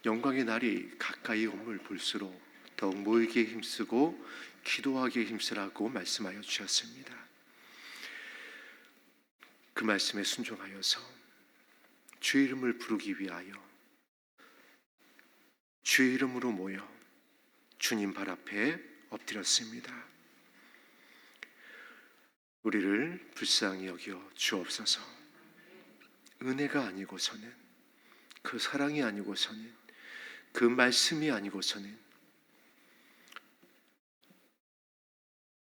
영광의 날이 가까이 옴을 볼수록 더욱 모이기에 힘쓰고 기도하기에 힘쓰라고 말씀하여 주셨습니다. 그 말씀에 순종하여서 주의 이름을 부르기 위하여 주의 이름으로 모여 주님 발 앞에 엎드렸습니다. 우리를 불쌍히 여겨 주옵소서. 은혜가 아니고서는, 그 사랑이 아니고서는, 그 말씀이 아니고서는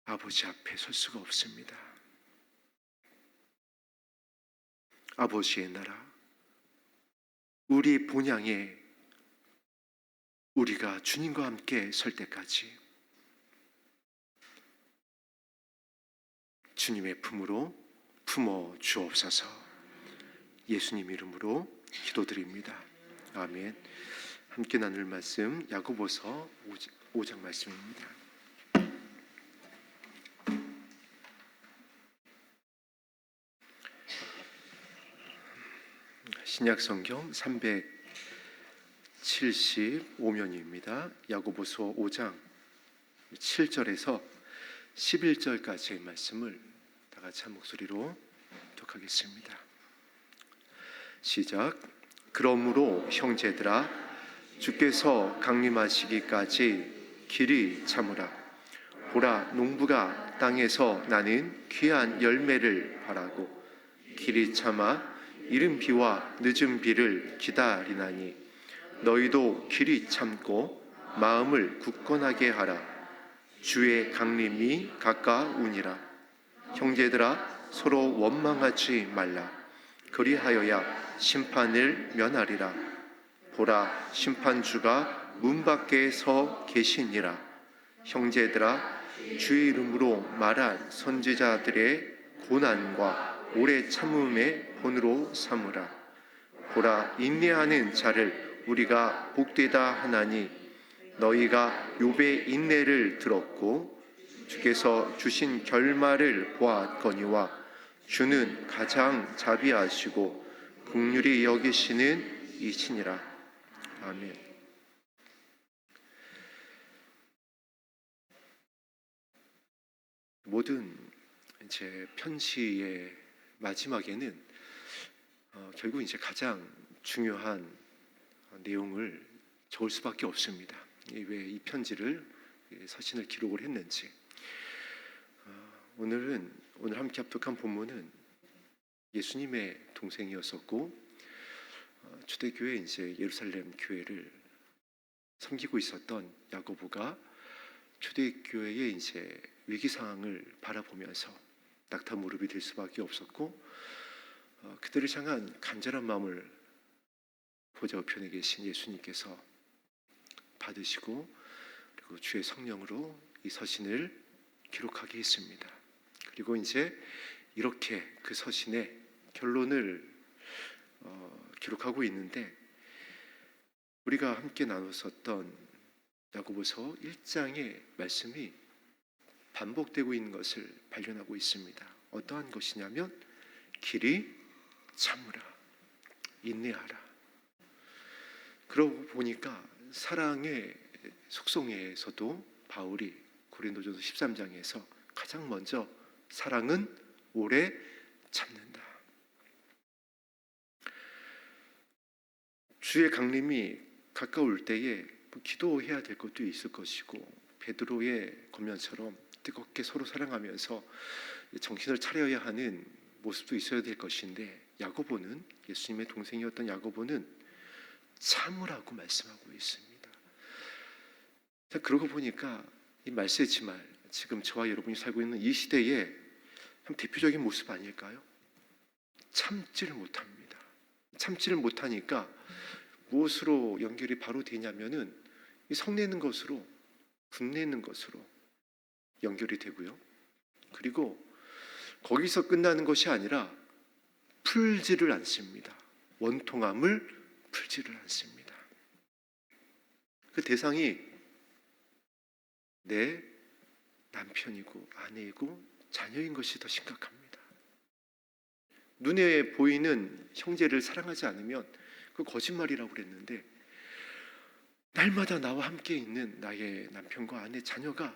아버지 앞에 설 수가 없습니다. 아버지의 나라, 우리 본향에 우리가 주님과 함께 설 때까지 주님의 품으로 품어 주옵소서. 예수님 이름으로 기도드립니다. 아멘. 함께 나눌 말씀 야고보서 5장 말씀입니다. 신약성경 375면입니다. 야고보서 5장 7절에서 11절까지의 말씀을 다 같이 한 목소리로 독하겠습니다. 시작. 그러므로 형제들아, 주께서 강림하시기까지 길이 참으라. 보라, 농부가 땅에서 나는 귀한 열매를 바라고 길이 참아 이른 비와 늦은 비를 기다리나니 너희도 길이 참고 마음을 굳건하게 하라. 주의 강림이 가까우니라. 형제들아, 서로 원망하지 말라. 그리하여야 심판을 면하리라. 보라, 심판주가 문 밖에 서 계시니라. 형제들아, 주의 이름으로 말한 선지자들의 고난과 오래 참음의 본으로 삼으라. 보라, 인내하는 자를 우리가 복되다 하나니 너희가 욥의 인내를 들었고 주께서 주신 결말을 보았거니와 주는 가장 자비하시고 긍휼히 여기시는 이시니라. 아멘. 모든 이제 편지의 마지막에는 결국 이제 가장 중요한 내용을 적을 수밖에 없습니다. 왜 이 편지를, 서신을 기록을 했는지. 오늘 함께 합독한 본문은 예수님의 동생이었었고 초대교회 이제 예루살렘 교회를 섬기고 있었던 야고보가 초대교회의 이제 위기 상황을 바라보면서 낙타 무릎이 될 수밖에 없었고 그들을 향한 간절한 마음을 보좌 우편에 계신 예수님께서 받으시고 그리고 주의 성령으로 이 서신을 기록하게 했습니다. 그리고 이제 이렇게 그 서신의 결론을 기록하고 있는데 우리가 함께 나눴었던 야고보서 1장의 말씀이 반복되고 있는 것을 발견하고 있습니다. 어떠한 것이냐면 길이 참으라, 인내하라. 그러고 보니까 사랑의 속성에서도 바울이 고린도전서 13장에서 가장 먼저 사랑은 오래 참는다. 주의 강림이 가까울 때에 기도해야 될 것도 있을 것이고 베드로의 권면처럼 뜨겁게 서로 사랑하면서 정신을 차려야 하는 모습도 있어야 될 것인데 야고보는, 예수님의 동생이었던 야고보는 참으라고 말씀하고 있습니다. 자, 그러고 보니까 이 말세지 말, 지금 저와 여러분이 살고 있는 이 시대의 한 대표적인 모습 아닐까요? 참지를 못합니다. 참지를 못하니까 무엇으로 연결이 바로 되냐면은 이 성내는 것으로, 분내는 것으로 연결이 되고요. 그리고 거기서 끝나는 것이 아니라 풀지를 않습니다. 원통함을 풀지를 않습니다. 그 대상이 내 남편이고 아내이고 자녀인 것이 더 심각합니다. 눈에 보이는 형제를 사랑하지 않으면 그 거짓말이라고 그랬는데 날마다 나와 함께 있는 나의 남편과 아내, 자녀가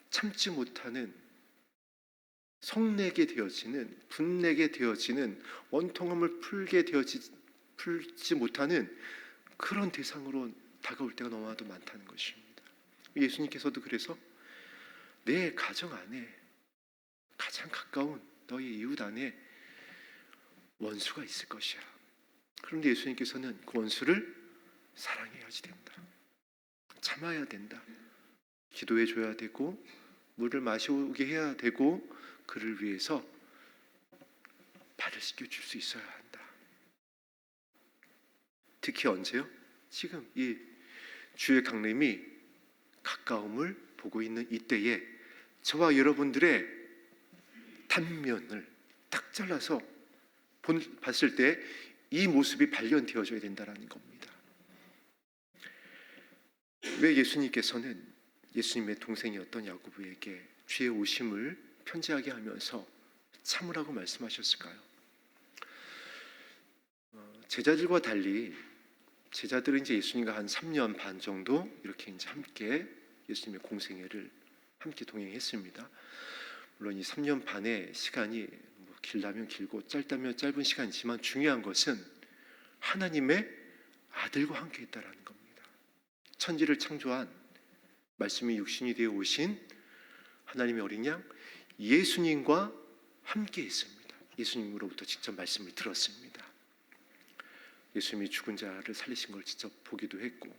참지 못하는, 성내게 되어지는, 분내게 되어지는, 원통함을 풀지 못하는 그런 대상으로 다가올 때가 너무나도 많다는 것입니다. 예수님께서도 그래서 내 가정 안에, 가장 가까운 너의 이웃 안에 원수가 있을 것이야. 그런데 예수님께서는 그 원수를 사랑해야지 된다, 참아야 된다, 기도해 줘야 되고 물을 마셔오게 해야 되고 그를 위해서 발을 씻겨줄 수 있어야 한다. 특히 언제요? 지금 이 주의 강림이 가까움을 보고 있는 이때에 저와 여러분들의 단면을 딱 잘라서 봤을 때 이 모습이 발견되어져야 된다는 겁니다. 왜 예수님께서는 예수님의 동생이었던 야고보에게 주의 오심을 편지하게 하면서 참으라고 말씀하셨을까요? 제자들과 달리 제자들은 이제 예수님과 한 3년 반 정도 이렇게 이제 함께 예수님의 공생애를 함께 동행했습니다. 물론 이 3년 반의 시간이 길다면 길고 짧다면 짧은 시간이지만 중요한 것은 하나님의 아들과 함께 했다라는 겁니다. 천지를 창조한, 말씀이 육신이 되어 오신 하나님의 어린 양 예수님과 함께 했습니다. 예수님으로부터 직접 말씀을 들었습니다. 예수님이 죽은 자를 살리신 걸 직접 보기도 했고,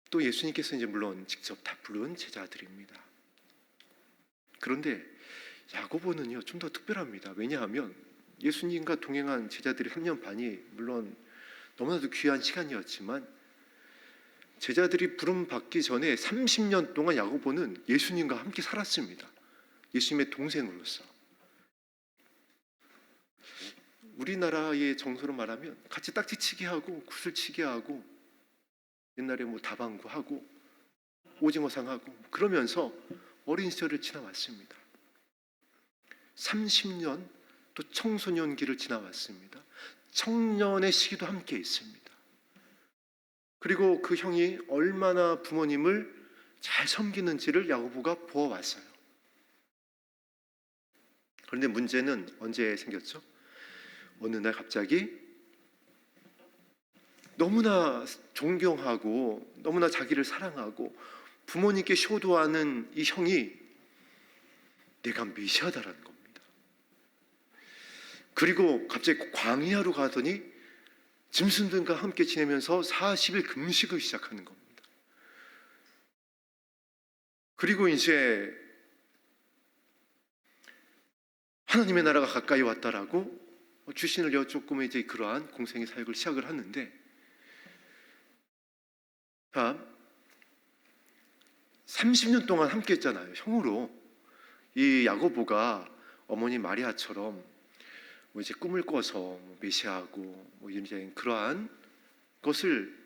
또 예수님께서 이제 물론 직접 다 부른 제자들입니다. 그런데 야고보는요 좀 더 특별합니다. 왜냐하면 예수님과 동행한 제자들이 3년 반이 물론 너무나도 귀한 시간이었지만 제자들이 부름 받기 전에 30년 동안 야고보는 예수님과 함께 살았습니다. 예수님의 동생으로서. 우리나라의 정서로 말하면 같이 딱지치기 하고 구슬치기 하고 옛날에 다방구 하고 오징어상 하고 그러면서 어린 시절을 지나왔습니다. 30년 또 청소년기를 지나왔습니다. 청년의 시기도 함께 있습니다. 그리고 그 형이 얼마나 부모님을 잘 섬기는지를 야고보가 보아왔어요. 그런데 문제는 언제 생겼죠? 어느 날 갑자기 너무나 존경하고 너무나 자기를 사랑하고 부모님께 효도하는 이 형이 내가 메시아다라는 겁니다. 그리고 갑자기 광야로 가더니 짐승들과 함께 지내면서 40일 금식을 시작하는 겁니다. 그리고 이제 하나님의 나라가 가까이 왔다라고 주신을 여쭙고 이제 그러한 공생의 사역을 시작을 하는데, 30년 동안 함께 했잖아요. 형으로. 이 야고보가 어머니 마리아처럼 이제 꿈을 꿔서 메시아하고 이제 그러한 것을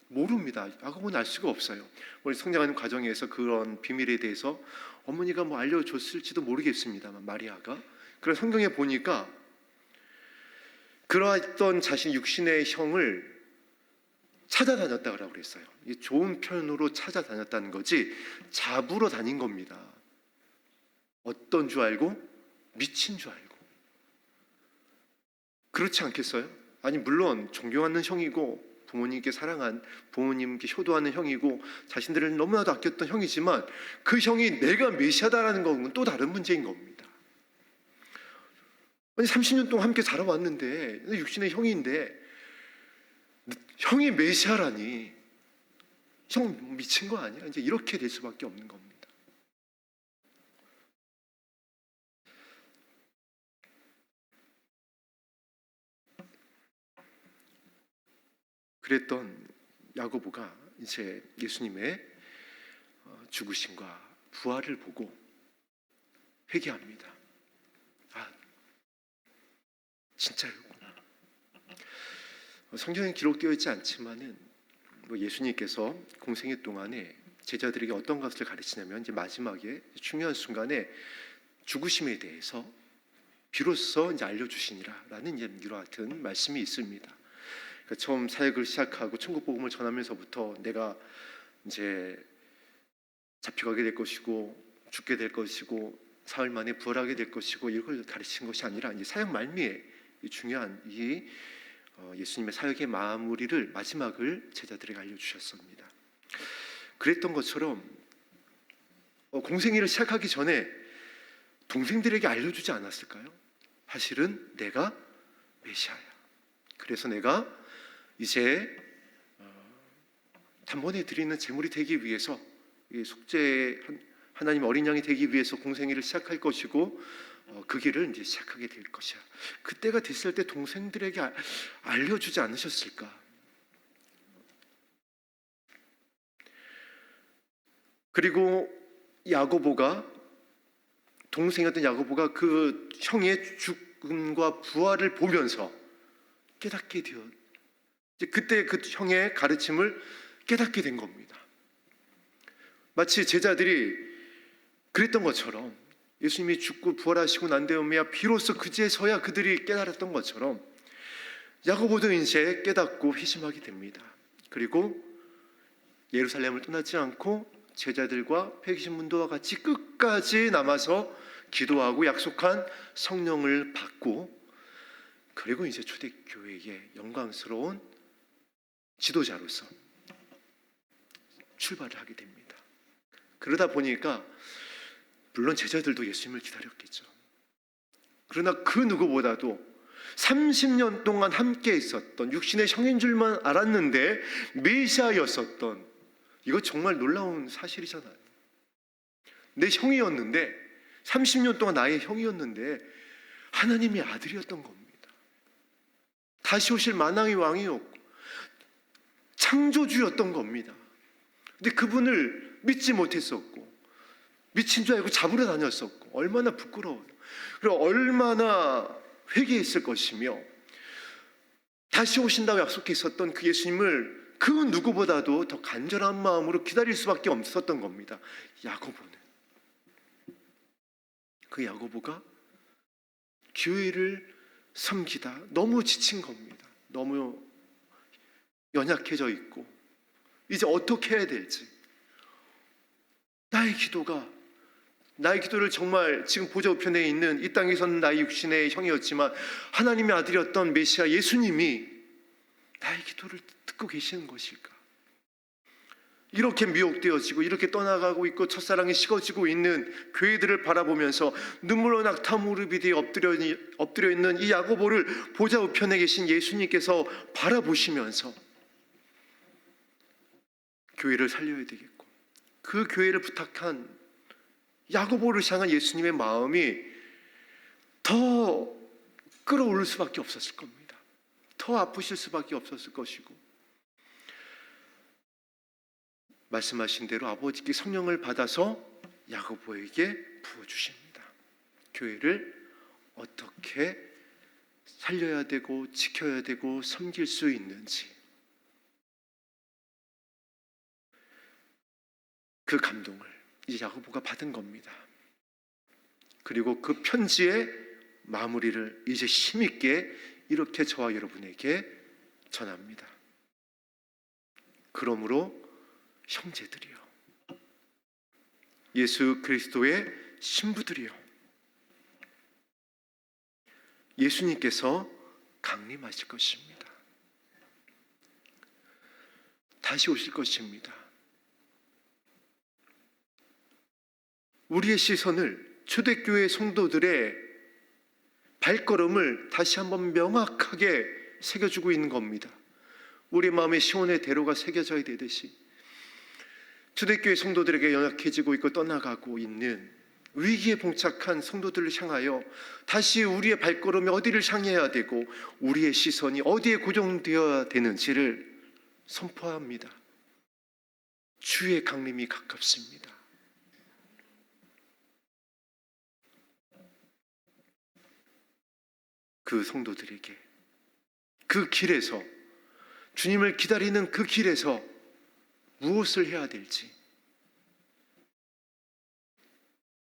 모릅니다. 야고보는 알 수가 없어요. 우리 성장하는 과정에서 그런 비밀에 대해서 어머니가 알려줬을지도 모르겠습니다만 마리아가. 그래서 성경에 보니까 그러했던 자신 육신의 형을 찾아다녔다고 그랬어요. 좋은 편으로 찾아다녔다는 거지 잡으러 다닌 겁니다. 어떤 줄 알고? 미친 줄 알고. 그렇지 않겠어요? 아니 물론 존경하는 형이고 부모님께 사랑한, 부모님께 효도하는 형이고 자신들을 너무나도 아꼈던 형이지만 그 형이 내가 메시아다라는 건 또 다른 문제인 겁니다. 아니 30년 동안 함께 자라왔는데 육신의 형인데 형이 메시아라니, 형 미친 거 아니야? 이제 이렇게 될 수밖에 없는 겁니다. 그랬던 야고보가 이제 예수님의 죽으심과 부활을 보고 회개합니다. 아, 진짜였구나. 성경에 기록되어 있지 않지만은 예수님께서 공생애 동안에 제자들에게 어떤 것을 가르치냐면 이제 마지막에 중요한 순간에 죽으심에 대해서 비로소 이제 알려주시니라라는 이제 이와 같은 말씀이 있습니다. 그러니까 처음 사역을 시작하고 천국 복음을 전하면서부터 내가 이제 잡혀가게 될 것이고 죽게 될 것이고 사흘 만에 부활하게 될 것이고 이걸 가르친 것이 아니라 이제 사역 말미에 이 중요한 이 예수님의 사역의 마무리를 마지막을 제자들에게 알려주셨습니다. 그랬던 것처럼 공생애를 시작하기 전에 동생들에게 알려주지 않았을까요? 사실은 내가 메시아야. 그래서 내가 이제 단번에 드리는 제물이 되기 위해서 속죄 하나님 어린 양이 되기 위해서 공생애를 시작할 것이고 그 길을 이제 시작하게 될 것이야. 그때가 됐을 때 동생들에게 알려주지 않으셨을까? 그리고 야고보가 동생이었던 야고보가 그 형의 죽음과 부활을 보면서 깨닫게 되어 이제 그때 그 형의 가르침을 깨닫게 된 겁니다. 마치 제자들이 그랬던 것처럼 예수님이 죽고 부활하시고 난 다음에야 비로소 그제서야 그들이 깨달았던 것처럼 야고보도 이제 깨닫고 회심하게 됩니다. 그리고 예루살렘을 떠나지 않고 제자들과 120문도와 같이 끝까지 남아서 기도하고 약속한 성령을 받고 그리고 이제 초대교회의 영광스러운 지도자로서 출발을 하게 됩니다. 그러다 보니까 물론 제자들도 예수님을 기다렸겠죠. 그러나 그 누구보다도 30년 동안 함께 있었던 육신의 형인 줄만 알았는데 메시아였었던 이거 정말 놀라운 사실이잖아요. 내 형이었는데 30년 동안 나의 형이었는데 하나님의 아들이었던 겁니다. 다시 오실 만왕의 왕이었고 창조주였던 겁니다. 근데 그분을 믿지 못했었고 미친 줄 알고 잡으러 다녔었고 얼마나 부끄러워요. 그리고 얼마나 회개했을 것이며 다시 오신다고 약속했었던 그 예수님을 그 누구보다도 더 간절한 마음으로 기다릴 수밖에 없었던 겁니다. 야고보는 그 야고보가 교회를 섬기다 너무 지친 겁니다. 너무 연약해져 있고 이제 어떻게 해야 될지 나의 기도를 정말 지금 보좌 우편에 있는 이 땅에서는 나의 육신의 형이었지만 하나님의 아들이었던 메시아 예수님이 나의 기도를 듣고 계시는 것일까? 이렇게 미혹되어지고 이렇게 떠나가고 있고 첫사랑이 식어지고 있는 교회들을 바라보면서 눈물로 낙타 무릎 위에 엎드려 있는 이 야고보를 보좌 우편에 계신 예수님께서 바라보시면서 교회를 살려야 되겠고 그 교회를 부탁한 야고보를 향한 예수님의 마음이 더 끌어오를 수밖에 없었을 겁니다. 더 아프실 수밖에 없었을 것이고 말씀하신 대로 아버지께 성령을 받아서 야고보에게 부어주십니다. 교회를 어떻게 살려야 되고 지켜야 되고 섬길 수 있는지 그 감동을 이제 야고보가 받은 겁니다. 그리고 그 편지의 마무리를 이제 힘있게 이렇게 저와 여러분에게 전합니다. 그러므로 형제들이여 예수 그리스도의 신부들이여 예수님께서 강림하실 것입니다. 다시 오실 것입니다. 우리의 시선을 초대교회 성도들의 발걸음을 다시 한번 명확하게 새겨주고 있는 겁니다. 우리 마음에 시온의 대로가 새겨져야 되듯이 초대교회 성도들에게 연약해지고 있고 떠나가고 있는 위기에 봉착한 성도들을 향하여 다시 우리의 발걸음이 어디를 향해야 되고 우리의 시선이 어디에 고정되어야 되는지를 선포합니다. 주의 강림이 가깝습니다. 그 성도들에게 그 길에서 주님을 기다리는 그 길에서 무엇을 해야 될지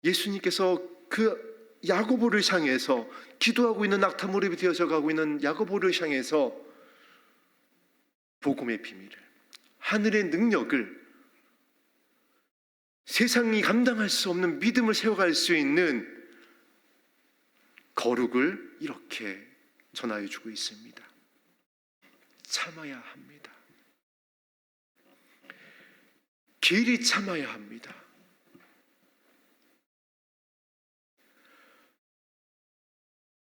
예수님께서 그 야고보를 향해서 기도하고 있는 낙타 무릎이 되어져 가고 있는 야고보를 향해서 복음의 비밀을, 하늘의 능력을, 세상이 감당할 수 없는 믿음을 세워갈 수 있는 거룩을 이렇게 전하여 주고 있습니다. 참아야 합니다. 길이 참아야 합니다.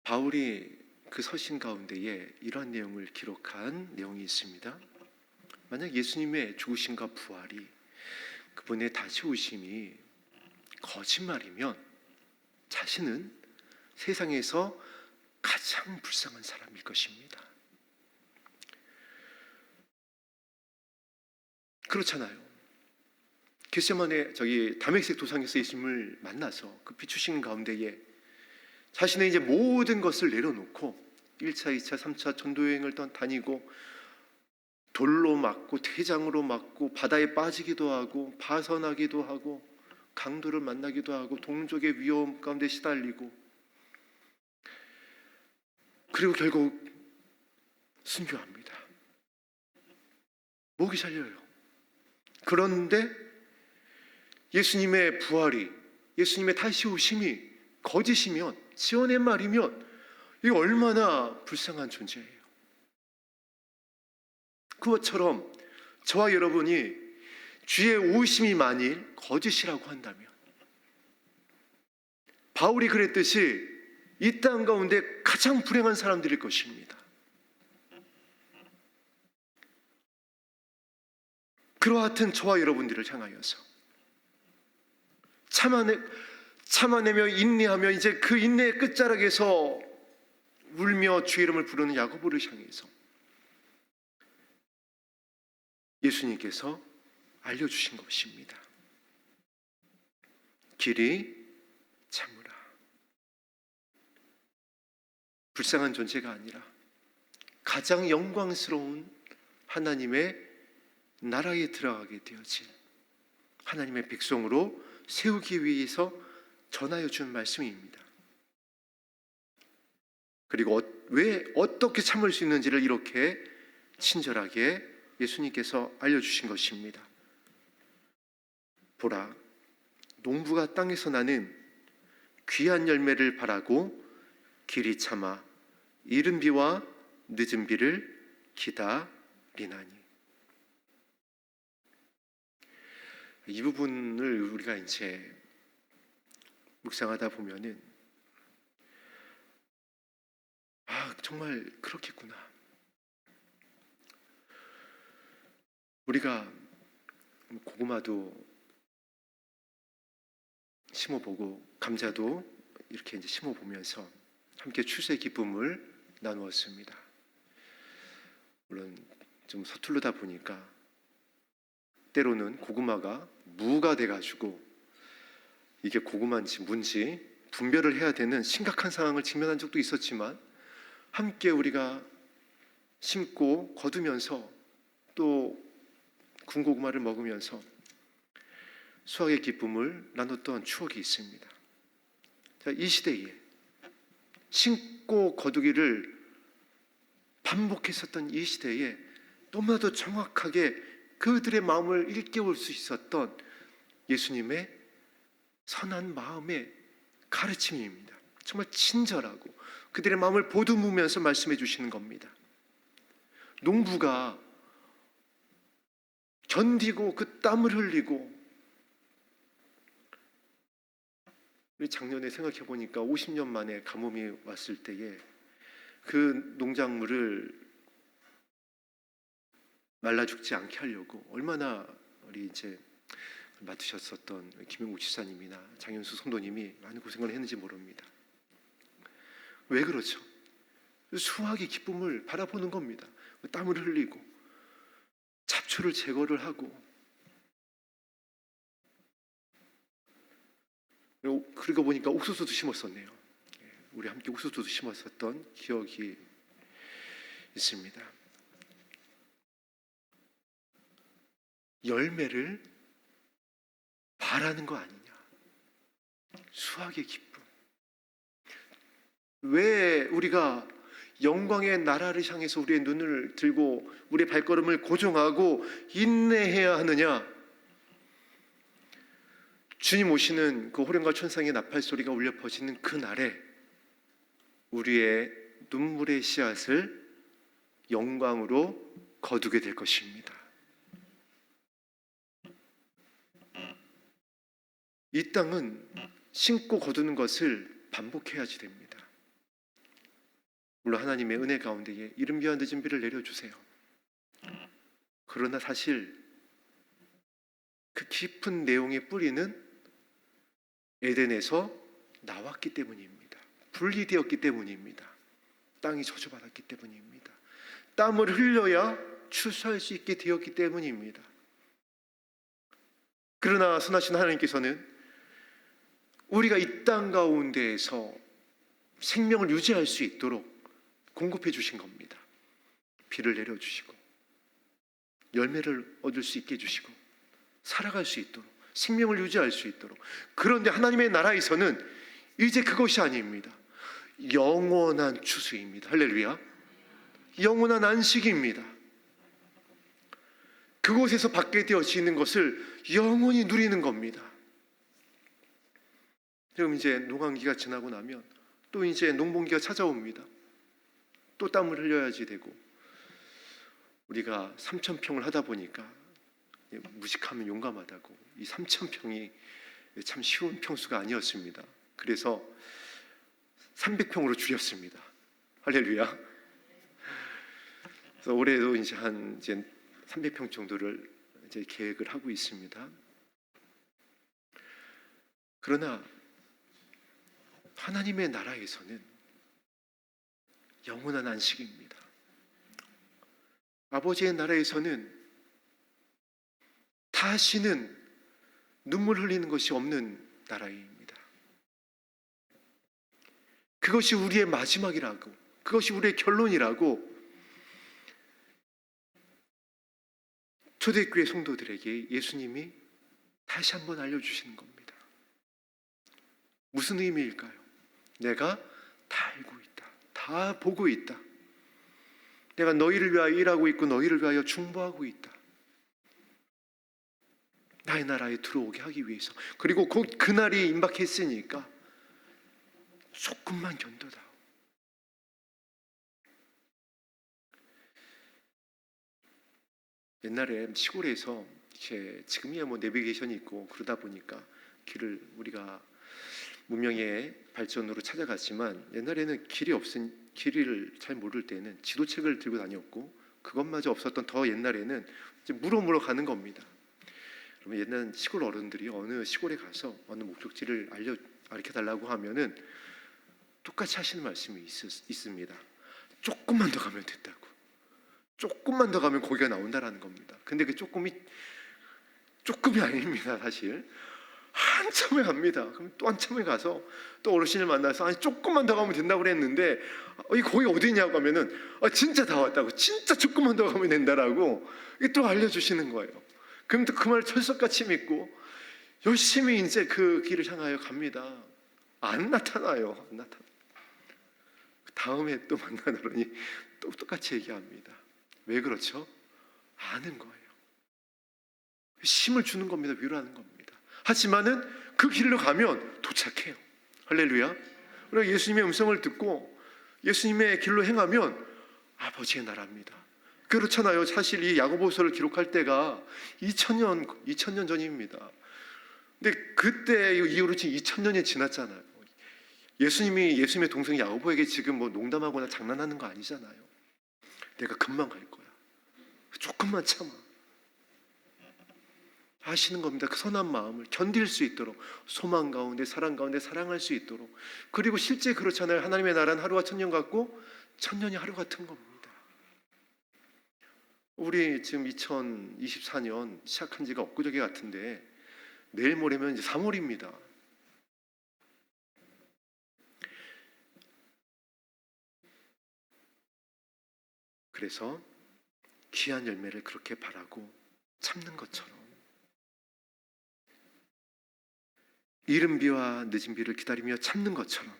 바울이 그 서신 가운데에 이러한 내용을 기록한 내용이 있습니다. 만약 예수님의 죽으심과 부활이, 그분의 다시 오심이 거짓말이면 자신은 세상에서 가장 불쌍한 사람일 것입니다. 그렇잖아요. 겟세마네 다메섹 도상에서 예수님을 만나서 그 비추신 가운데에 자신의 이제 모든 것을 내려놓고 1차, 2차, 3차 전도여행을 다니고 돌로 맞고 태장으로 맞고 바다에 빠지기도 하고 파선하기도 하고 강도를 만나기도 하고 동족의 위험 가운데 시달리고, 그리고 결국 순교합니다. 목이 잘려요. 그런데 예수님의 부활이, 예수님의 다시 오심이 거짓이면, 지어낸 말이면 이거 얼마나 불쌍한 존재예요. 그것처럼 저와 여러분이 주의 오심이 만일 거짓이라고 한다면, 바울이 그랬듯이 이 땅 가운데 가장 불행한 사람들일 것입니다. 그러하튼 저와 여러분들을 향하여서 참아내며 인내하며 이제 그 인내의 끝자락에서 울며 주의 이름을 부르는 야고보를 향해서 예수님께서 알려주신 것입니다. 길이 참으라. 불쌍한 존재가 아니라 가장 영광스러운 하나님의 나라에 들어가게 되어진 하나님의 백성으로 세우기 위해서 전하여 준 말씀입니다. 그리고 왜 어떻게 참을 수 있는지를 이렇게 친절하게 예수님께서 알려주신 것입니다. 보라, 농부가 땅에서 나는 귀한 열매를 바라고 길이 참아 이른 비와 늦은 비를 기다리나니. 이 부분을 우리가 이제 묵상하다 보면은 정말 그렇겠구나. 우리가 고구마도 심어보고 감자도 이렇게 이제 심어보면서 함께 추수의 기쁨을 나누었습니다. 물론 좀 서투르다 보니까 때로는 고구마가 무가 돼가지고 이게 고구마인지 무인지 분별을 해야 되는 심각한 상황을 직면한 적도 있었지만, 함께 우리가 심고 거두면서 또 군고구마를 먹으면서 수확의 기쁨을 나눴던 추억이 있습니다. 자, 이 시대에 심고 거두기를 반복했었던 이 시대에 너무나도 정확하게 그들의 마음을 일깨울 수 있었던 예수님의 선한 마음의 가르침입니다. 정말 친절하고 그들의 마음을 보듬으면서 말씀해 주시는 겁니다. 농부가 견디고 그 땀을 흘리고, 우리 작년에 생각해 보니까 50년 만에 가뭄이 왔을 때에 그 농작물을 말라 죽지 않게 하려고 얼마나 우리 이제 맡으셨었던 김영국 지사님이나 장현수 성도님이 많은 고생을 했는지 모릅니다. 왜 그렇죠? 수확의 기쁨을 바라보는 겁니다. 땀을 흘리고 잡초를 제거를 하고, 그리고 보니까 옥수수도 심었었네요. 우리 함께 옥수수도 심었었던 기억이 있습니다. 열매를 바라는 거 아니냐? 수확의 기쁨. 왜 우리가 영광의 나라를 향해서 우리의 눈을 들고 우리의 발걸음을 고정하고 인내해야 하느냐? 주님 오시는 그 호령과 천상의 나팔 소리가 울려 퍼지는 그 날에 우리의 눈물의 씨앗을 영광으로 거두게 될 것입니다. 이 땅은 심고 거두는 것을 반복해야지 됩니다. 물론 하나님의 은혜 가운데에 이른 비와 늦은 비를 내려주세요. 그러나 사실 그 깊은 내용의 뿌리는 에덴에서 나왔기 때문입니다. 분리되었기 때문입니다. 땅이 저주받았기 때문입니다. 땀을 흘려야 추수할 수 있게 되었기 때문입니다. 그러나 선하신 하나님께서는 우리가 이 땅 가운데에서 생명을 유지할 수 있도록 공급해 주신 겁니다. 비를 내려주시고 열매를 얻을 수 있게 해주시고 살아갈 수 있도록 생명을 유지할 수 있도록. 그런데 하나님의 나라에서는 이제 그것이 아닙니다. 영원한 추수입니다. 할렐루야. 영원한 안식입니다. 그곳에서 받게 되어지는 것을 영원히 누리는 겁니다. 그럼 이제 농한기가 지나고 나면 또 이제 농번기가 찾아옵니다. 또 땀을 흘려야지 되고, 우리가 3,000평을 하다 보니까 무식하면 용감하다고, 이 3,000평이 참 쉬운 평수가 아니었습니다. 그래서 300평으로 줄였습니다. 할렐루야. 그래서 올해도 이제 한 300평 정도를 이제 계획을 하고 있습니다. 그러나 하나님의 나라에서는 영원한 안식입니다. 아버지의 나라에서는 다시는 눈물 흘리는 것이 없는 나라입니다. 그것이 우리의 마지막이라고, 그것이 우리의 결론이라고 초대교회 성도들에게 예수님이 다시 한번 알려주시는 겁니다. 무슨 의미일까요? 내가 다 알고 있다. 다 보고 있다. 내가 너희를 위하여 일하고 있고 너희를 위하여 중보하고 있다. 나의 나라에 들어오게 하기 위해서. 그리고 곧 그날이 임박했으니까 조금만 견뎌다. 옛날에 시골에서 지금이야 뭐 내비게이션이 있고 그러다 보니까 길을 우리가 문명의 발전으로 찾아갔지만, 옛날에는 길을 잘 모를 때는 지도책을 들고 다녔고, 그것마저 없었던 더 옛날에는 이제 물어 가는 겁니다. 그러면 옛날 시골 어른들이 어느 시골에 가서 어느 목적지를 가르쳐 달라고 하면은 똑같이 하시는 말씀이 있습니다. 조금만 더 가면 된다고. 조금만 더 가면 고기가 나온다라는 겁니다. 근데 그 조금이 아닙니다. 사실 한참을 갑니다. 그럼 또 한참을 가서 또 어르신을 만나서 아니 조금만 더 가면 된다고 그랬는데 이 거기 어디냐고 하면은 진짜 다 왔다고, 진짜 조금만 더 가면 된다라고 또 알려주시는 거예요. 그럼 또 그 말 철석같이 믿고 열심히 이제 그 길을 향하여 갑니다. 안 나타나요. 안 나타나. 다음에 또 만나더니 또 똑같이 얘기합니다. 왜 그렇죠? 아는 거예요. 힘을 주는 겁니다. 위로하는 겁니다. 하지만은 그 길로 가면 도착해요. 할렐루야. 그리고 예수님의 음성을 듣고 예수님의 길로 행하면 아버지의 나라입니다. 그렇잖아요. 사실 이 야고보서를 기록할 때가 2000년 전입니다. 근데 그때 이후로 지금 2000년이 지났잖아요. 예수님의 동생 야고보에게 지금 뭐 농담하거나 장난하는 거 아니잖아요. 내가 금방 갈 거야. 조금만 참아. 하시는 겁니다. 그 선한 마음을 견딜 수 있도록, 소망 가운데 사랑 가운데 사랑할 수 있도록. 그리고 실제 그렇잖아요. 하나님의 나라는 하루가 1000년 같고 1000년이 하루 같은 겁니다. 우리 지금 2024년 시작한 지가 엊그저께 같은데 내일 모레면 이제 3월입니다. 그래서 귀한 열매를 그렇게 바라고 참는 것처럼 이른 비와 늦은 비를 기다리며 참는 것처럼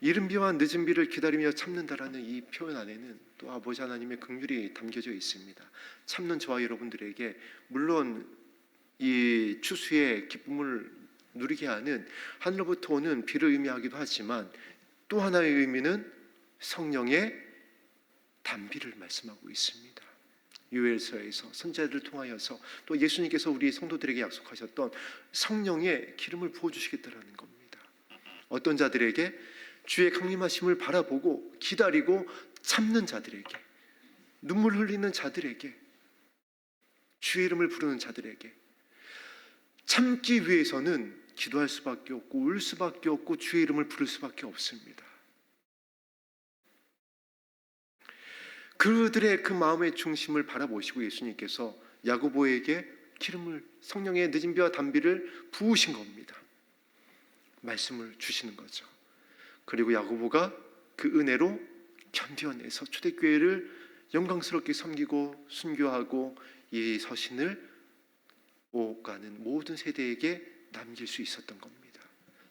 이른 비와 늦은 비를 기다리며 참는다라는 이 표현 안에는 또 아버지 하나님의 긍휼이 담겨져 있습니다. 참는 저와 여러분들에게 물론 이 추수의 기쁨을 누리게 하는 하늘로부터 오는 비를 의미하기도 하지만 또 하나의 의미는 성령의 단비를 말씀하고 있습니다. 요엘서에서 선지자들을 통하여서 또 예수님께서 우리 성도들에게 약속하셨던 성령의 기름을 부어주시겠다라는 겁니다. 어떤 자들에게? 주의 강림하심을 바라보고 기다리고 참는 자들에게, 눈물 흘리는 자들에게, 주의 이름을 부르는 자들에게. 참기 위해서는 기도할 수밖에 없고 울 수밖에 없고 주의 이름을 부를 수밖에 없습니다. 그들의 그 마음의 중심을 바라보시고 예수님께서 야고보에게 기름을, 성령의 늦은 비와 단비를 부으신 겁니다. 말씀을 주시는 거죠. 그리고 야고보가 그 은혜로 견뎌내서 초대교회를 영광스럽게 섬기고 순교하고 이 서신을 오가는 모든 세대에게 남길 수 있었던 겁니다.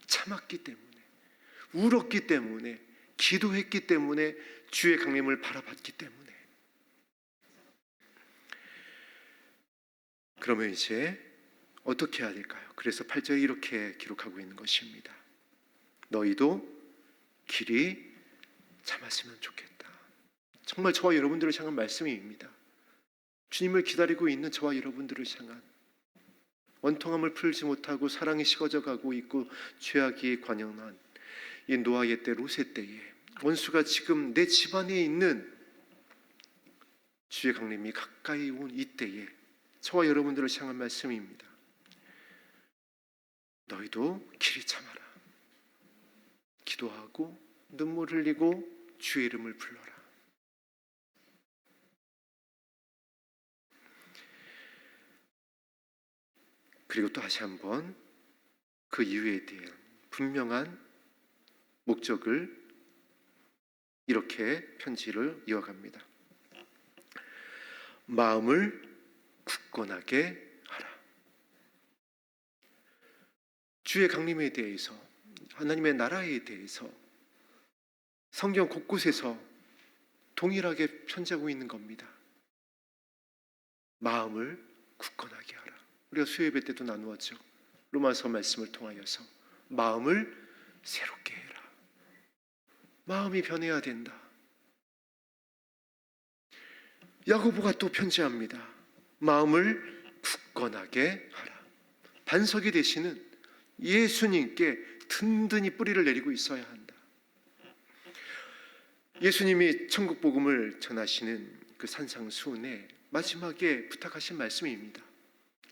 참았기 때문에, 울었기 때문에, 기도했기 때문에, 주의 강림을 바라봤기 때문에. 그러면 이제 어떻게 해야 될까요? 그래서 8절에 이렇게 기록하고 있는 것입니다. 너희도 길이 참았으면 좋겠다. 정말 저와 여러분들을 향한 말씀입니다. 주님을 기다리고 있는 저와 여러분들을 향한, 원통함을 풀지 못하고 사랑이 식어져 가고 있고 죄악이 관영한 이 노아의 때, 롯의 때에 원수가 지금 내 집안에 있는 주의 강림이 가까이 온 이때에 저와 여러분들을 향한 말씀입니다. 너희도 길이 참아라. 기도하고 눈물 흘리고 주의 이름을 불러라. 그리고 또 다시 한번 그 이유에 대한 분명한 목적을 이렇게 편지를 이어갑니다. 마음을 굳건하게 하라. 주의 강림에 대해서, 하나님의 나라에 대해서 성경 곳곳에서 동일하게 편지하고 있는 겁니다. 마음을 굳건하게 하라. 우리가 수요예배 때도 나누었죠. 로마서 말씀을 통하여서 마음을 새롭게 해라. 마음이 변해야 된다. 야고보가 또 편지합니다. 마음을 굳건하게 하라. 반석이 되시는 예수님께 든든히 뿌리를 내리고 있어야 한다. 예수님이 천국 복음을 전하시는 그 산상수훈에 마지막에 부탁하신 말씀입니다.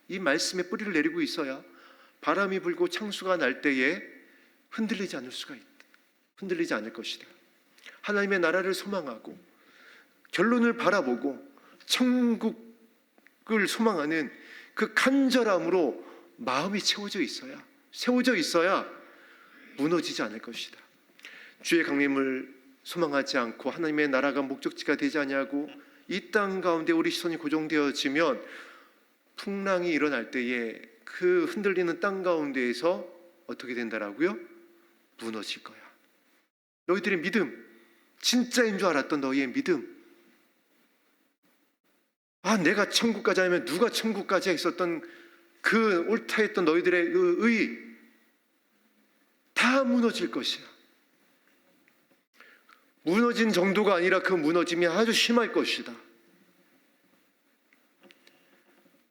이 말씀에 뿌리를 내리고 있어야 바람이 불고 창수가 날 때에 흔들리지 않을 것이다. 하나님의 나라를 소망하고 결론을 바라보고 천국을 소망하는 그 간절함으로 마음이 세워져 있어야 무너지지 않을 것이다. 주의 강림을 소망하지 않고 하나님의 나라가 목적지가 되지 아니하고 이 땅 가운데 우리 시선이 고정되어지면 풍랑이 일어날 때에 그 흔들리는 땅 가운데에서 어떻게 된다라고요? 무너질 거야. 너희들의 믿음, 진짜인 줄 알았던 너희의 믿음, 내가 천국까지 하면 누가 천국까지 했었던 그 옳다 했던 너희들의 의 다 무너질 것이야. 무너진 정도가 아니라 그 무너짐이 아주 심할 것이다.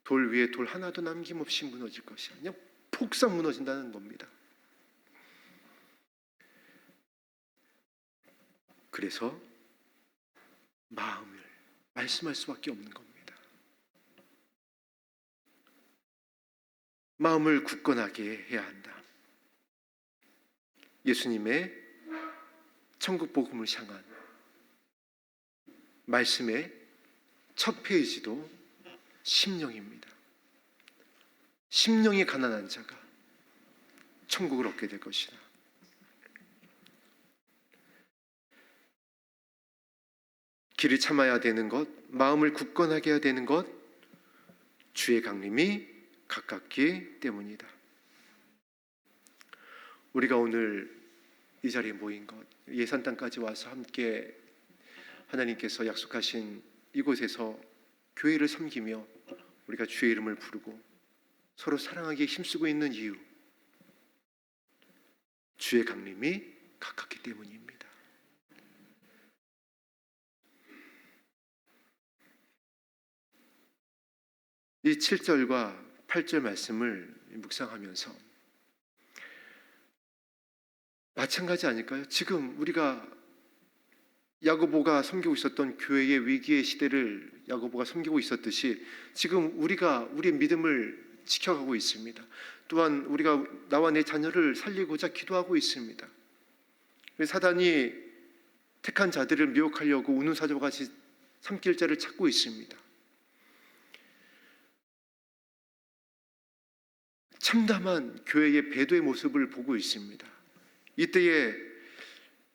돌 위에 돌 하나도 남김없이 무너질 것이야. 그냥 폭삭 무너진다는 겁니다. 그래서 마음을 말씀할 수밖에 없는 겁니다. 마음을 굳건하게 해야 한다. 예수님의 천국 복음을 향한 말씀의 첫 페이지도 심령입니다. 심령이 가난한 자가 천국을 얻게 될 것이다. 길을 참아야 되는 것, 마음을 굳건하게 해야 되는 것, 주의 강림이 가깝기 때문이다. 우리가 오늘 이 자리에 모인 것, 예산 땅까지 와서 함께 하나님께서 약속하신 이곳에서 교회를 섬기며 우리가 주의 이름을 부르고 서로 사랑하기에 힘쓰고 있는 이유, 주의 강림이 가깝기 때문입니다. 이 7절과 8절 말씀을 묵상하면서 마찬가지 아닐까요? 지금 우리가 야고보가 섬기고 있었던 교회의 위기의 시대를 야고보가 섬기고 있었듯이 지금 우리가 우리의 믿음을 지켜가고 있습니다. 또한 우리가 나와 내 자녀를 살리고자 기도하고 있습니다. 사단이 택한 자들을 미혹하려고 우는 사자와 같이 삼킬 자를 찾고 있습니다. 참담한 교회의 배도의 모습을 보고 있습니다. 이때에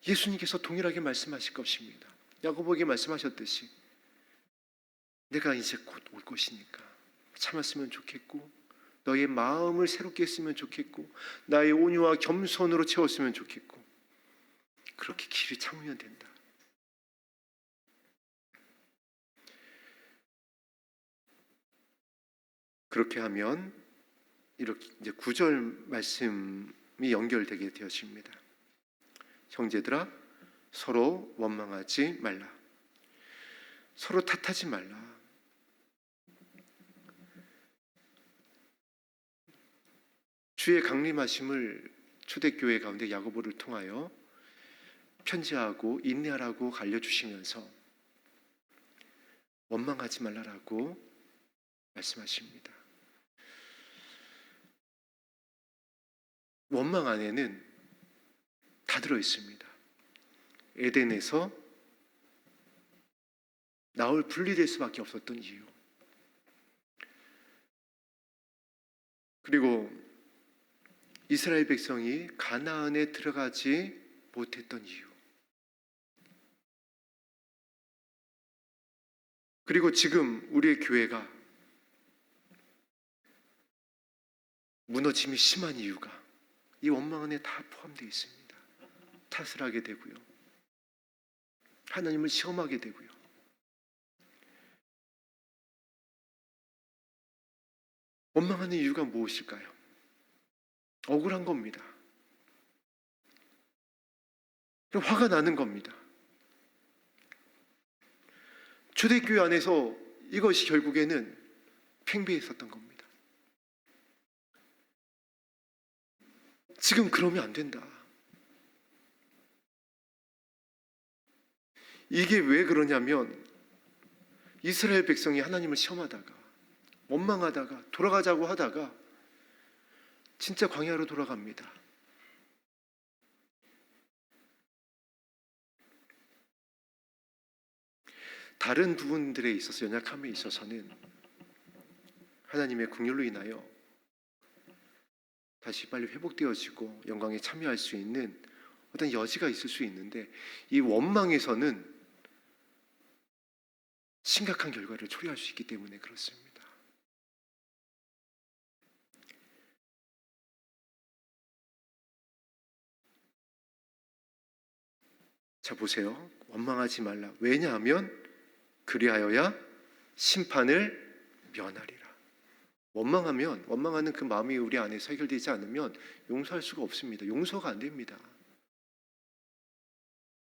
예수님께서 동일하게 말씀하실 것입니다. 야고보에게 말씀하셨듯이 내가 이제 곧 올 것이니까 참았으면 좋겠고 너의 마음을 새롭게 했으면 좋겠고 나의 온유와 겸손으로 채웠으면 좋겠고 그렇게 길을 참으면 된다. 그렇게 하면 이렇게 이제 9절 말씀이 연결되게 되어집니다. 형제들아 서로 원망하지 말라. 서로 탓하지 말라. 주의 강림하심을 초대교회 가운데 야고보를 통하여 편지하고 인내하라고 알려주시면서 원망하지 말라라고 말씀하십니다. 원망 안에는 다 들어있습니다. 에덴에서 나올 분리될 수밖에 없었던 이유, 그리고 이스라엘 백성이 가나안에 들어가지 못했던 이유, 그리고 지금 우리의 교회가 무너짐이 심한 이유가 이 원망 안에 다 포함되어 있습니다. 탓을 하게 되고요, 하나님을 시험하게 되고요. 원망하는 이유가 무엇일까요? 억울한 겁니다. 화가 나는 겁니다. 초대교회 안에서 이것이 결국에는 팽배했었던 겁니다. 지금 그러면 안 된다. 이게 왜 그러냐면 이스라엘 백성이 하나님을 시험하다가 원망하다가 돌아가자고 하다가 진짜 광야로 돌아갑니다. 다른 부분들에 있어서 연약함에 있어서는 하나님의 긍휼로 인하여 다시 빨리 회복되어지고 영광에 참여할 수 있는 어떤 여지가 있을 수 있는데 이 원망에서는 심각한 결과를 초래할 수 있기 때문에 그렇습니다. 자 보세요. 원망하지 말라. 왜냐하면 그리하여야 심판을 면하리라. 원망하는 그 마음이 우리 안에서 해결되지 않으면 용서할 수가 없습니다. 용서가 안 됩니다.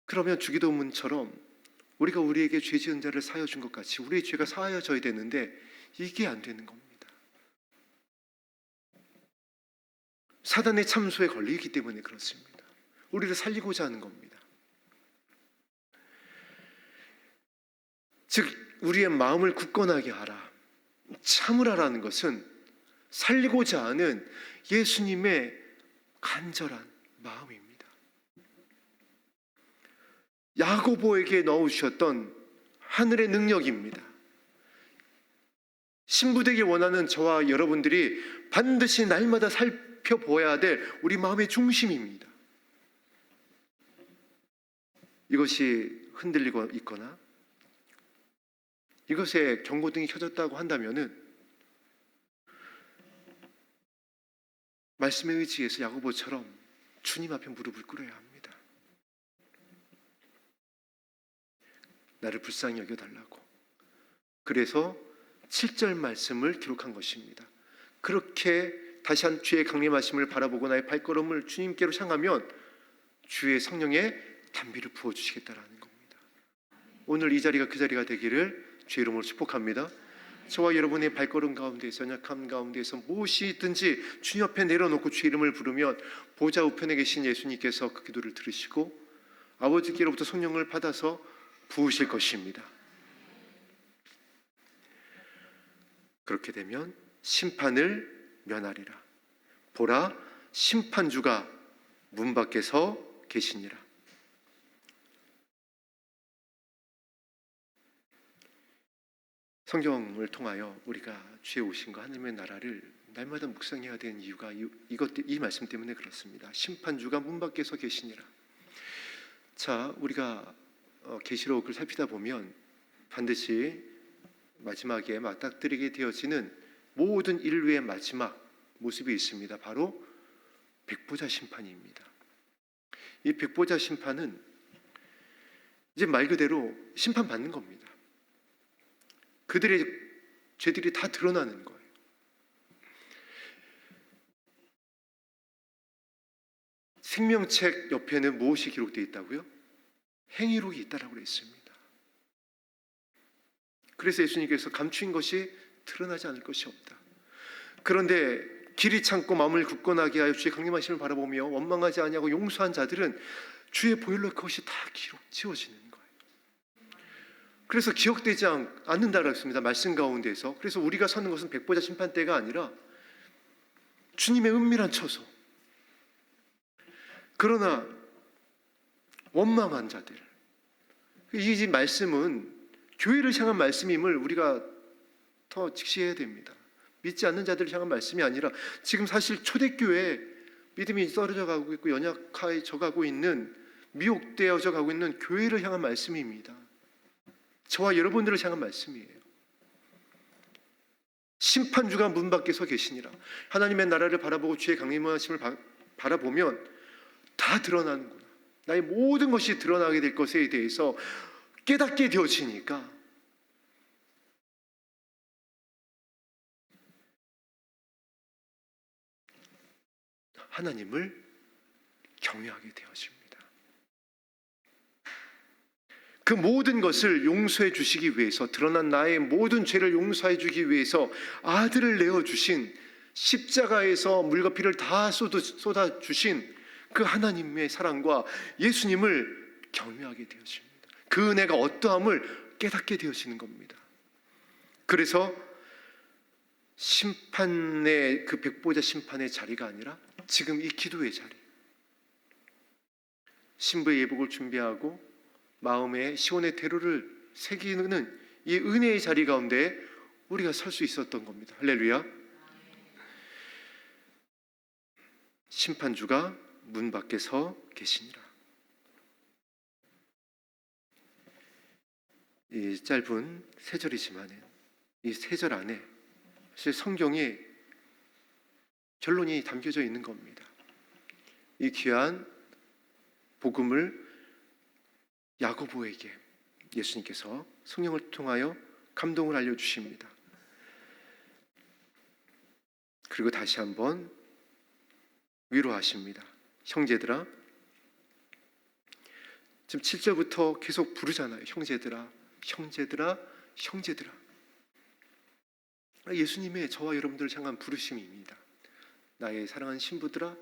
그러면 주기도문처럼 우리가 우리에게 죄 지은 자를 사하여 준 것 같이 우리의 죄가 사하여져야 되는데 이게 안 되는 겁니다. 사단의 참소에 걸리기 때문에 그렇습니다. 우리를 살리고자 하는 겁니다. 즉 우리의 마음을 굳건하게 하라, 참으라라는 것은 살리고자 하는 예수님의 간절한 마음입니다. 야고보에게 넣어주셨던 하늘의 능력입니다. 신부되기 원하는 저와 여러분들이 반드시 날마다 살펴보아야 될 우리 마음의 중심입니다. 이것이 흔들리고 있거나 이것에 경고등이 켜졌다고 한다면은 말씀에 의지해서 야고보처럼 주님 앞에 무릎을 꿇어야 합니다. 나를 불쌍히 여겨달라고. 그래서 7절 말씀을 기록한 것입니다. 그렇게 다시 한 주의 강림하심을 바라보고 나의 발걸음을 주님께로 향하면 주의 성령의 단비를 부어주시겠다라는 겁니다. 오늘 이 자리가 그 자리가 되기를 주의 이름으로 축복합니다. 저와 여러분의 발걸음 가운데서, 연약함 가운데서 무엇이든지 주님 앞에 내려놓고 주의 이름을 부르면 보좌 우편에 계신 예수님께서 그 기도를 들으시고 아버지께로부터 성령을 받아서 부으실 것입니다. 그렇게 되면 심판을 면하리라. 보라, 심판주가 문 밖에서 계시니라. 성경을 통하여 우리가 주의 오심과 하나님의 나라를 날마다 묵상해야 되는 이유가 이 말씀 때문에 그렇습니다. 심판주가 문 밖에서 계시니라. 자, 우리가 계시록을 살피다 보면 반드시 마지막에 맞닥뜨리게 되어지는 모든 인류의 마지막 모습이 있습니다. 바로 백보자 심판입니다. 이 백보자 심판은 이제 말 그대로 심판받는 겁니다. 그들의 죄들이 다 드러나는 거예요. 생명책 옆에는 무엇이 기록되어 있다고요? 행위록이 있다라고 그랬습니다. 그래서 예수님께서 감추인 것이 드러나지 않을 것이 없다. 그런데 길이 참고 마음을 굳건하게 하여 주의 강림하심을 바라보며 원망하지 아니하고 용서한 자들은 주의 보혈로 그것이 다 기록 지워지는 거예요. 그래서 기억되지 않는다라고 했습니다. 말씀 가운데서. 그래서 우리가 서는 것은 백보자 심판 때가 아니라 주님의 은밀한 처소. 그러나 원망한 자들, 이 말씀은 교회를 향한 말씀임을 우리가 더 직시해야 됩니다. 믿지 않는 자들을 향한 말씀이 아니라 지금 사실 초대교회 믿음이 떨어져 가고 있고 연약해져 가고 있는, 미혹되어져 가고 있는 교회를 향한 말씀입니다. 저와 여러분들을 향한 말씀이에요. 심판주가 문 밖에 서 계시니라. 하나님의 나라를 바라보고 주의 강림하심을 바라보면 다 드러나는구나. 나의 모든 것이 드러나게 될 것에 대해서 깨닫게 되어지니까 하나님을 경외하게 되어집니다. 그 모든 것을 용서해 주시기 위해서, 드러난 나의 모든 죄를 용서해 주기 위해서 아들을 내어주신, 십자가에서 물과 피를 다 쏟아주신 그 하나님의 사랑과 예수님을 경외하게 되어집니다. 그 은혜가 어떠함을 깨닫게 되어지는 겁니다. 그래서 심판의 그 백보자 심판의 자리가 아니라 지금 이 기도의 자리, 신부의 예복을 준비하고 마음에 시온의 대로를 새기는 이 은혜의 자리 가운데 우리가 설 수 있었던 겁니다. 할렐루야. 심판주가 문 밖에 서 계시니라. 이 짧은 세 절이지만 이 세 절 안에 사실 성경의 결론이 담겨져 있는 겁니다. 이 귀한 복음을 야고보에게 예수님께서 성령을 통하여 감동을 알려주십니다. 그리고 다시 한번 위로하십니다. 형제들아, 지금 7절부터 계속 부르잖아요. 형제들아, 형제들아, 형제들아. 예수님의 저와 여러분들을 향한 부르심입니다. 나의 사랑하는 신부들아,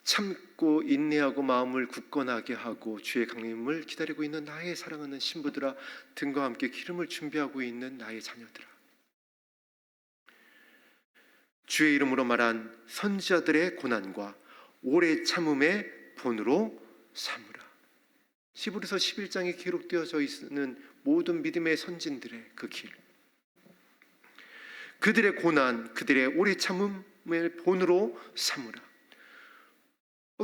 참고 인내하고 마음을 굳건하게 하고 주의 강림을 기다리고 있는 나의 사랑하는 신부들아, 등과 함께 기름을 준비하고 있는 나의 자녀들아, 주의 이름으로 말한 선지자들의 고난과 오래 참음의 본으로 삼으라. 히브리서 11장에 기록되어져 있는 모든 믿음의 선진들의 그 길, 그들의 고난, 그들의 오래 참음의 본으로 삼으라.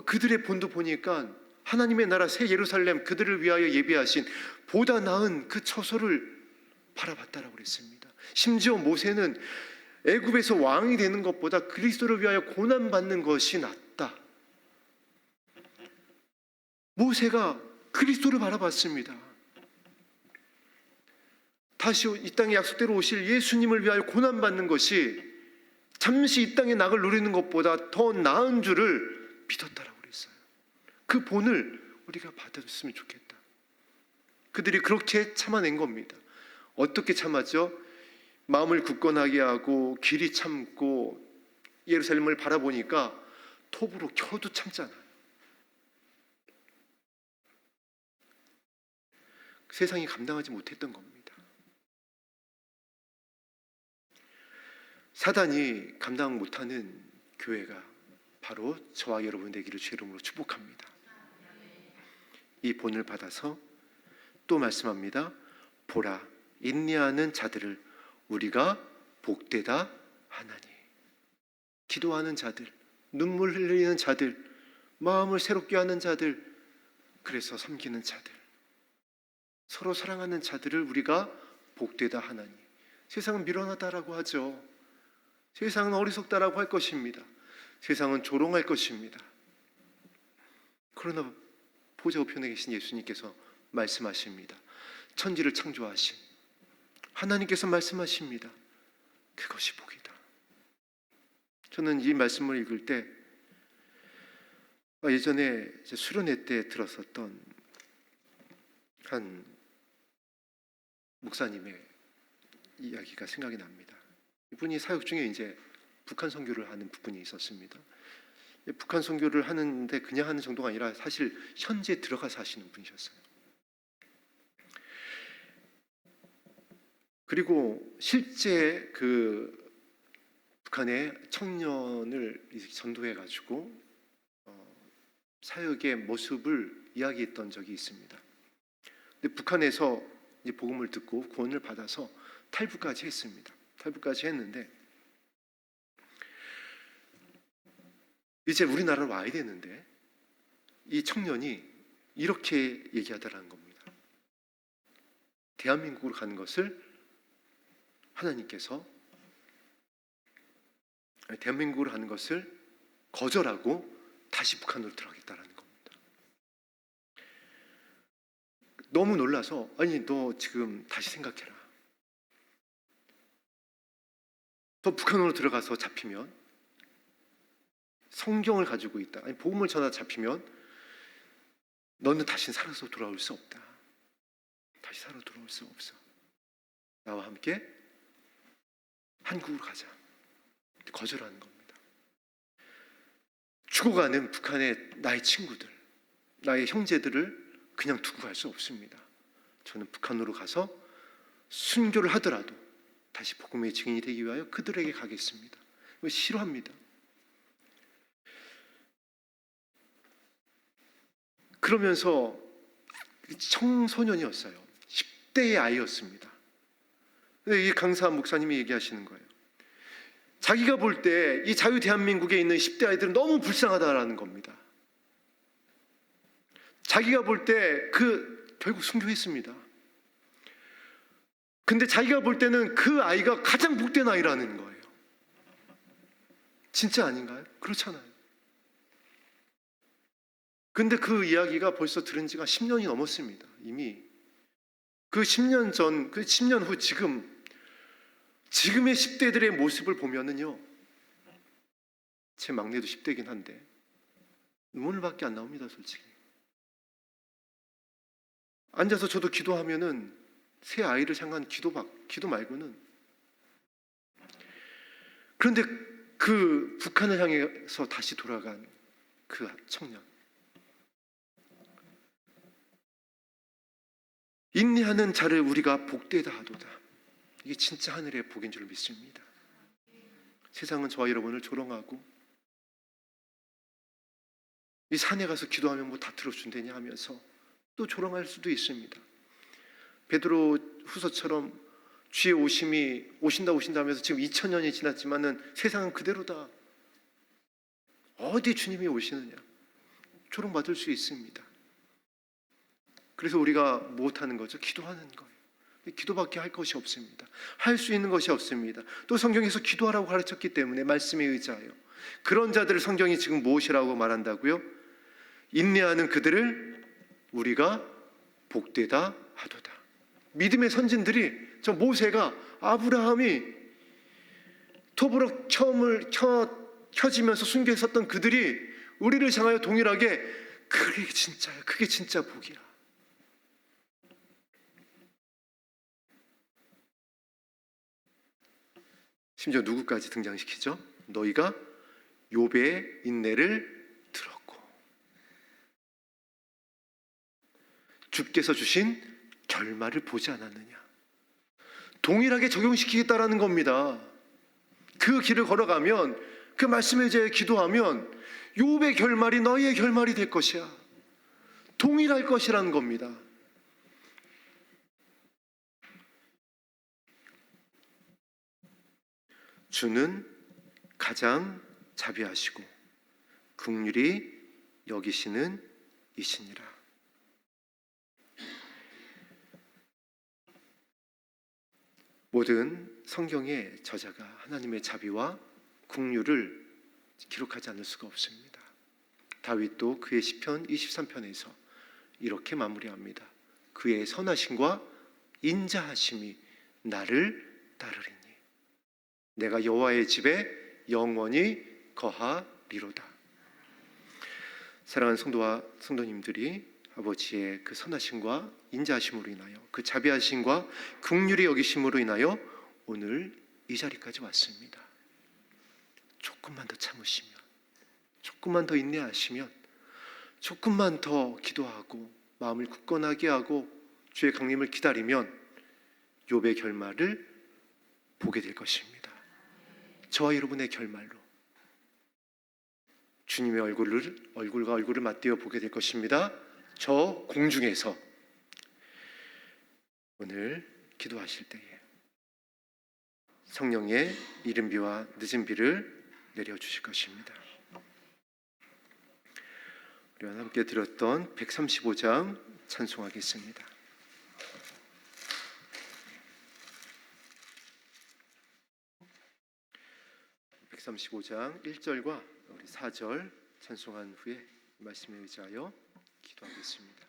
그들의 본도 보니까 하나님의 나라 새 예루살렘, 그들을 위하여 예비하신 보다 나은 그 처소를 바라봤다라고 그랬습니다. 심지어 모세는 애굽에서 왕이 되는 것보다 그리스도를 위하여 고난받는 것이 낫다. 모세가 그리스도를 바라봤습니다. 다시 이 땅에 약속대로 오실 예수님을 위하여 고난받는 것이 잠시 이 땅의 낙을 누리는 것보다 더 나은 줄을 믿었다라고 그랬어요. 그 본을 우리가 받아줬으면 좋겠다. 그들이 그렇게 참아낸 겁니다. 어떻게 참았죠? 마음을 굳건하게 하고 길이 참고 예루살렘을 바라보니까 톱으로 켜도 참잖아요. 세상이 감당하지 못했던 겁니다. 사단이 감당 못하는 교회가 바로 저와 여러분 되기를 주의 이름으로 축복합니다. 이 본을 받아서 또 말씀합니다. 보라, 인내하는 자들을 우리가 복되다 하나니. 기도하는 자들, 눈물 흘리는 자들, 마음을 새롭게 하는 자들, 그래서 섬기는 자들, 서로 사랑하는 자들을 우리가 복되다 하나니. 세상은 미련하다라고 하죠. 세상은 어리석다라고 할 것입니다. 세상은 조롱할 것입니다. 그러나 보좌 우편에 계신 예수님께서 말씀하십니다. 천지를 창조하신 하나님께서 말씀하십니다. 그것이 복이다. 저는 이 말씀을 읽을 때 예전에 수련회 때 들었었던 한 목사님의 이야기가 생각이 납니다. 이분이 사역 중에 이제 북한 선교를 하는 부분이 있었습니다. 북한 선교를 하는데 그냥 하는 정도가 아니라 사실 현지에 들어가서 하시는 분이셨어요. 그리고 실제 그 북한의 청년을 전도해가지고 사역의 모습을 이야기했던 적이 있습니다. 근데 북한에서 이제 복음을 듣고 구원을 받아서 탈북까지 했습니다. 탈북까지 했는데 이제 우리나라로 와야 되는데 이 청년이 이렇게 얘기하더라는 겁니다. 대한민국으로 가는 것을 하나님께서 대한민국으로 가는 것을 거절하고 다시 북한으로 들어가겠다라는 겁니다. 너무 놀라서 아니 너 지금 다시 생각해라. 너 북한으로 들어가서 잡히면 성경을 가지고 있다. 아니 복음을 전하다 잡히면 너는 다시 살아서 돌아올 수 없다. 다시 살아 돌아올 수 없어. 나와 함께 한국으로 가자. 거절하는 겁니다. 죽어가는 북한의 나의 친구들, 나의 형제들을 그냥 두고 갈 수 없습니다. 저는 북한으로 가서 순교를 하더라도 다시 복음의 증인이 되기 위하여 그들에게 가겠습니다. 싫어합니다. 그러면서 청소년이었어요. 10대의 아이였습니다. 근데 이 강사 목사님이 얘기하시는 거예요. 자기가 볼 때 이 자유 대한민국에 있는 10대 아이들은 너무 불쌍하다라는 겁니다. 자기가 볼 때 결국 순교했습니다. 근데 자기가 볼 때는 그 아이가 가장 복된 아이라는 거예요. 진짜 아닌가요? 그렇잖아요. 근데 그 이야기가 벌써 들은 지가 10년이 넘었습니다. 이미 그 10년 전, 그 10년 후 지금의 10대들의 모습을 보면은요, 제 막내도 10대긴 한데 눈물밖에 안 나옵니다, 솔직히. 앉아서 저도 기도하면은 새 아이를 향한 기도 말고는. 그런데 그 북한을 향해서 다시 돌아간 그 청년, 인내하는 자를 우리가 복되다 하도다. 이게 진짜 하늘의 복인 줄 믿습니다. 세상은 저와 여러분을 조롱하고 이 산에 가서 기도하면 뭐 다 들어준다냐 하면서 또 조롱할 수도 있습니다. 베드로 후서처럼 주의 오심이 오신다 하면서 지금 2000년이 지났지만은 세상은 그대로다. 어디 주님이 오시느냐? 조롱받을 수 있습니다. 그래서 우리가 못하는 거죠? 기도하는 거예요. 기도밖에 할 것이 없습니다. 할 수 있는 것이 없습니다. 또 성경에서 기도하라고 가르쳤기 때문에 말씀에 의지하여 그런 자들을 성경이 지금 무엇이라고 말한다고요? 인내하는 그들을 우리가 복되다 하도다. 믿음의 선진들이, 저 모세가, 아브라함이, 톱으로 켜지면서 순교에 섰던 그들이 우리를 향하여 동일하게 그게 진짜야. 그게 진짜 복이야. 심지어 누구까지 등장시키죠? 너희가 욥의 인내를 들었고 주께서 주신 결말을 보지 않았느냐. 동일하게 적용시키겠다라는 겁니다. 그 길을 걸어가면, 그 말씀에 이제 기도하면 욥의 결말이 너희의 결말이 될 것이야. 동일할 것이라는 겁니다. 주는 가장 자비하시고 긍휼히 여기시는 이시니라. 모든 성경의 저자가 하나님의 자비와 긍휼을 기록하지 않을 수가 없습니다. 다윗도 그의 시편 23편에서 이렇게 마무리합니다. 그의 선하심과 인자하심이 나를 따르리니 내가 여호와의 집에 영원히 거하리로다. 사랑하는 성도와 성도님들이 아버지의 그 선하심과 인자하심으로 인하여, 그 자비하심과 긍휼히 여기심으로 인하여 오늘 이 자리까지 왔습니다. 조금만 더 참으시면, 조금만 더 인내하시면, 조금만 더 기도하고 마음을 굳건하게 하고 주의 강림을 기다리면 욥의 결말을 보게 될 것입니다. 저와 여러분의 결말로 주님의 얼굴과 얼굴을 맞대어 보게 될 것입니다. 저 공중에서 오늘 기도하실 때에 성령의 이른 비와 늦은 비를 내려주실 것입니다. 우리와 함께 들었던 135장 찬송하겠습니다. 135장 1절과 우리 4절 찬송한 후에 말씀에 의지하여 기도하겠습니다.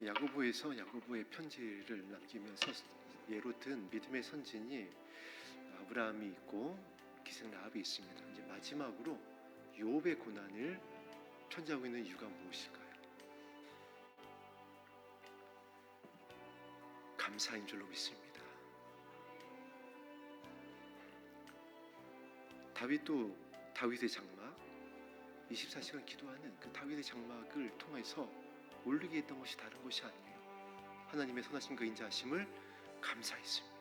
야고보에서 야고보의 편지를 남기면서 예로 든 믿음의 선진이 아브라함이 있고 기생 라합이 있습니다. 이제 마지막으로 욥의 고난을 편지하고 있는 이유가 무엇일까요? 감사인 줄로 믿습니다. 다윗도 다윗의 장막 24시간 기도하는 그 다윗의 장막을 통해서 올리게 했던 것이 다른 것이 아니에요. 하나님의 선하신 그 인자하심을 감사했습니다.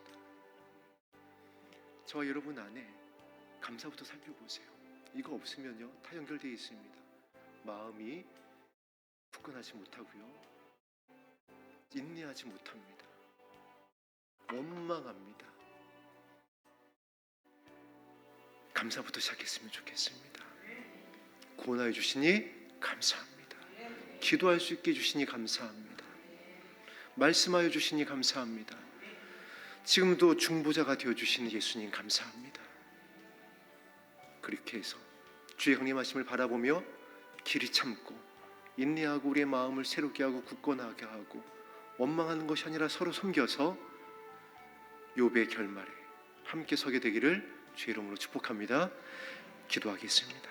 저와 여러분 안에 감사부터 살펴보세요. 이거 없으면요 다 연결되어 있습니다. 마음이 굳건하지 못하고요, 인내하지 못합니다. 원망합니다. 감사부터 시작했으면 좋겠습니다. 구원하여 주시니 감사합니다. 기도할 수 있게 해주시니 감사합니다. 말씀하여 주시니 감사합니다. 지금도 중보자가 되어주시는 예수님 감사합니다. 그렇게 해서 주의 강림하심을 바라보며 길이 참고 인내하고 우리의 마음을 새롭게 하고 굳건하게 하고 원망하는 것이 아니라 서로 섬겨서 욥의 결말에 함께 서게 되기를 주의 이름으로 축복합니다. 기도하겠습니다.